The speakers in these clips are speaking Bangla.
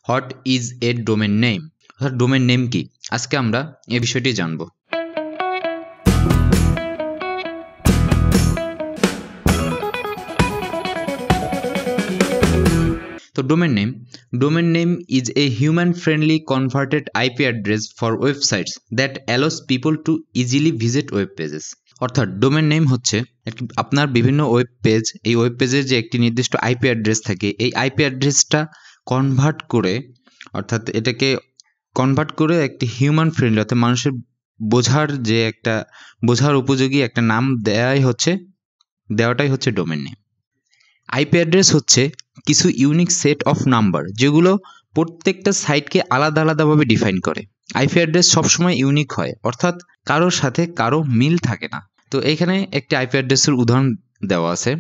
What is a domain name, অর্থাৎ ডোমেন নেম কি, আজকে আমরা এই বিষয়টি জানবো। তো domain name is a human friendly converted IP address for websites that allows people to easily visit web pages। অর্থাৎ ডোমেন নেম হচ্ছে আপনার বিভিন্ন ওয়েব পেজ, এই ওয়েব পেজের যে একটি নির্দিষ্ট আইপি অ্যাড্রেস থাকে, এই আইপি অ্যাড্রেসটা কনভার্ট করে, অর্থাৎ এটাকে কনভার্ট করে একটি হিউম্যান ফ্রেন্ডলি, অর্থাৎ মানুষের বোঝার উপযোগী একটা নাম দেওয়াটাই হচ্ছে ডোমেন নেম। আইপি অ্যাড্রেস হচ্ছে কিছু ইউনিক সেট অফ নাম্বার যেগুলো প্রত্যেকটা সাইটকে আলাদা আলাদাভাবে ডিফাইন করে। আইপি অ্যাড্রেস সবসময় ইউনিক হয়, অর্থাৎ কারোর সাথে কারো মিল থাকে না। তো এইখানে একটি আইপি অ্যাড্রেসের উদাহরণ দেওয়া আছে,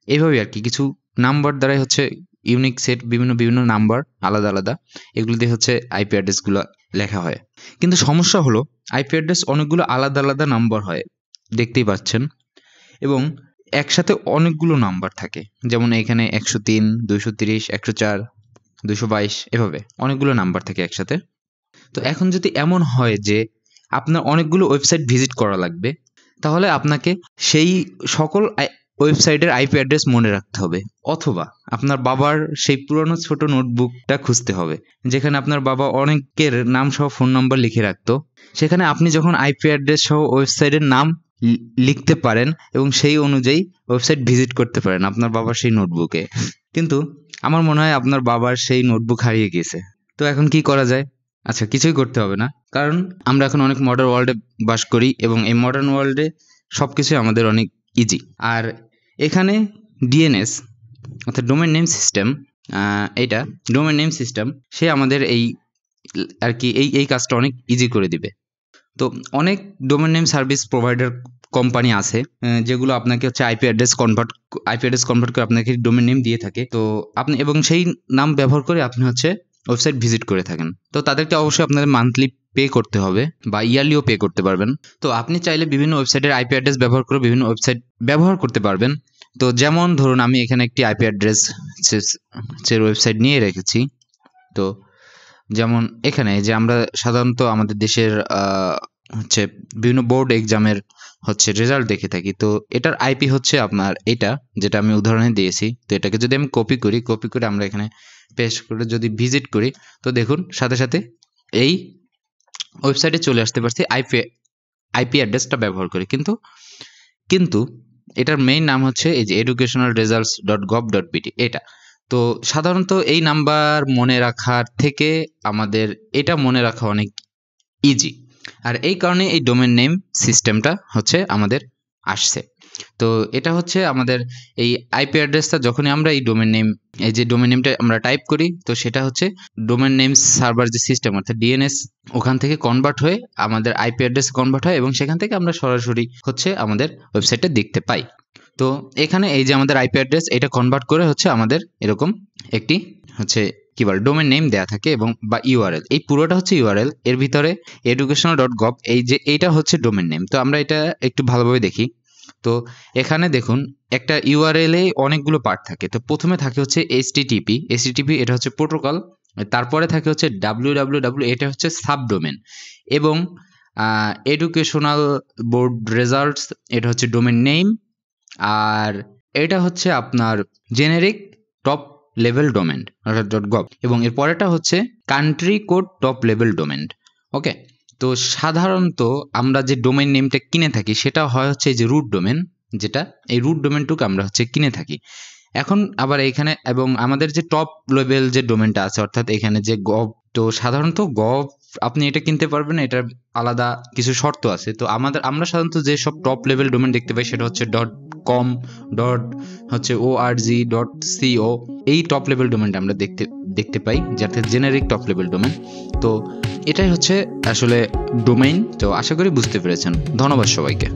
এইভাবে আর কি কিছু নাম্বার দ্বারাই হচ্ছে ইউনিক সেট, বিভিন্ন নাম্বার আলাদা আলাদা, এগুলো দিয়ে হচ্ছে আইপি অ্যাড্রেসগুলো লেখা হয়। কিন্তু সমস্যা হলো আইপি অ্যাড্রেস অনেকগুলো আলাদা আলাদা নাম্বার হয়, দেখতেই পাচ্ছেন, এবং একসাথে অনেকগুলো নাম্বার থাকে, যেমন এখানে 103, 230, 104, 222, এভাবে অনেকগুলো নাম্বার থাকে একসাথে। তো এখন যদি এমন হয় যে আপনার অনেকগুলো ওয়েবসাইট ভিজিট করা লাগবে, তাহলে আপনাকে সেই সকল ওয়েবসাইটের আইপি অ্যাড্রেস মনে রাখতে হবে, অথবা আপনার বাবার সেই পুরনো ছোট নোটবুকটা খুঁজতে হবে যেখানে আপনার বাবা অনেকের নাম সহ ফোন নাম্বার লিখে রাখতো। সেখানে আপনি যখন আইপি অ্যাড্রেস সহ ওয়েবসাইটের নাম লিখতে পারেন এবং সেই অনুযায়ী ওয়েবসাইট ভিজিট করতে পারেন আপনার বাবার সেই নোটবুকে। কিন্তু আমার মনে হয় আপনার বাবার সেই নোটবুক হারিয়ে গিয়েছে। তো এখন কি করা যায়? আচ্ছা, কিছুই করতে হবে না, কারণ আমরা এখন অনেক মডার্ন ওয়ার্ল্ডে বাস করি এবং এই মডার্ন ওয়ার্ল্ডে সব কিছুই আমাদের অনেক ইজি। আর এখানে ডিএনএস অর্থাৎ ডোমেন নেম সিস্টেম, এইটা ডোমেন নেম সিস্টেম, সে আমাদের এই কাজটা অনেক ইজি করে দিবে। তো অনেক domain name service provider company আছে যেগুলো আপনাকে হচ্ছে আইপি অ্যাড্রেস কনভার্ট করে আপনাকে ডোমেন নেম দিয়ে থাকে। তো আপনি এবং সেই নাম ব্যবহার করে আপনি হচ্ছে ওয়েবসাইট ভিজিট করে থাকেন। তো তাদেরকে অবশ্যই আপনাদের মান্থলি পে করতে হবে বা ইয়ারলিও পে করতে পারবেন। তো আপনি চাইলে বিভিন্ন ওয়েবসাইটের আইপি অ্যাড্রেস ব্যবহার করে বিভিন্ন ওয়েবসাইট ব্যবহার করতে পারবেন। তো যেমন ধরুন আমি এখানে একটি আইপি অ্যাড্রেস ওয়েবসাইট নিয়ে রেখেছি। তো যেমন এখানে যে আমরা সাধারণত আমাদের দেশের হচ্ছে বিভিন্ন বোর্ড এক্সামের হচ্ছে রেজাল্ট দেখে থাকি। তো এটার আইপি হচ্ছে আপনার এটা, যেটা আমি উদাহরণে দিয়েছি। তো এটাকে যদি আমি কপি করে আমরা এখানে পেস্ট করে যদি ভিজিট করি, তো দেখুন সাথে সাথে এই ওয়েবসাইটে চলে আসতে পারছি আইপি অ্যাড্রেসটা ব্যবহার করে। কিন্তু এটার মেইন নাম হচ্ছে এই যে educationalresults.gov.bt এটা। তো সাধারণত এই নাম্বার মনে রাখার থেকে আমাদের এটা মনে রাখা অনেক ইজি, আর এই কারণে এই ডোমেন নেম সিস্টেমটা হচ্ছে আমাদের আসছে। তো এটা হচ্ছে আমাদের এই আইপি অ্যাড্রেসটা যখনই আমরা এই ডোমেন নেমটা আমরা টাইপ করি, তো সেটা হচ্ছে ডোমেন নেম সার্ভার যে সিস্টেম অর্থাৎ ডিএনএস, ওখান থেকে কনভার্ট হয়ে আমাদের আইপি অ্যাড্রেসে কনভার্ট হয় এবং সেখান থেকে আমরা সরাসরি হচ্ছে আমাদের ওয়েবসাইটটা দেখতে পাই। তো এখানে এই যে আমাদের আইপি অ্যাড্রেস, এটা কনভার্ট করে হচ্ছে আমাদের এরকম একটি হচ্ছে কি বলে ডোমেন নেম দেয়া থাকে এবং বা ইউআরএল, এই পুরোটা হচ্ছে ইউআরএল, এর ভিতরে educational.gov এইটা হচ্ছে ডোমেন নেম। তো আমরা এটা একটু ভালোভাবে দেখি। তো এখানে দেখুন একটা ইউআরএল এ অনেকগুলো পার্ট থাকে। তো প্রথমে থাকে হচ্ছে এইচটিটিপি, এটা হচ্ছে প্রোটোকল, তারপরে থাকে হচ্ছে www, এটা হচ্ছে সাবডোমেন, এবং এডুকেশনাল বোর্ড রেজাল্টস, এটা হচ্ছে ডোমেন নেম, আর এটা হচ্ছে আপনার জেনেরিক টপ লেভেল ডোমেন অর্থাৎ .gov, এবং এর পরেটা হচ্ছে country code top level domain. Okay, তো সাধারণত আমরা যে ডোমেন নেমটা কিনে থাকি সেটা হয় হচ্ছে এই যে রুট ডোমেন, যেটা এই রুট ডোমেনটুকু আমরা হচ্ছে কিনে থাকি। এখন আবার এখানে এবং আমাদের যে টপ লেভেল যে ডোমেনটা আছে অর্থাৎ এখানে যে গভ, তো সাধারণত গভ আপনি এটা কিনতে পারবেন, এটার আলাদা কিছু শর্ত আছে। তো আমরা সাধারণত যে সব টপ লেভেল ডোমেন দেখতে পাই সেটা হচ্ছে .com, .org.co, এই টপ লেভেল ডোমেনটা আমরা দেখতে পাই, যাতে জেনারিক টপ লেভেল ডোমেন। তো এটাই হচ্ছে আসলে ডোমেইন। তো আশা করি বুঝতে পেরেছেন। ধন্যবাদ সবাইকে।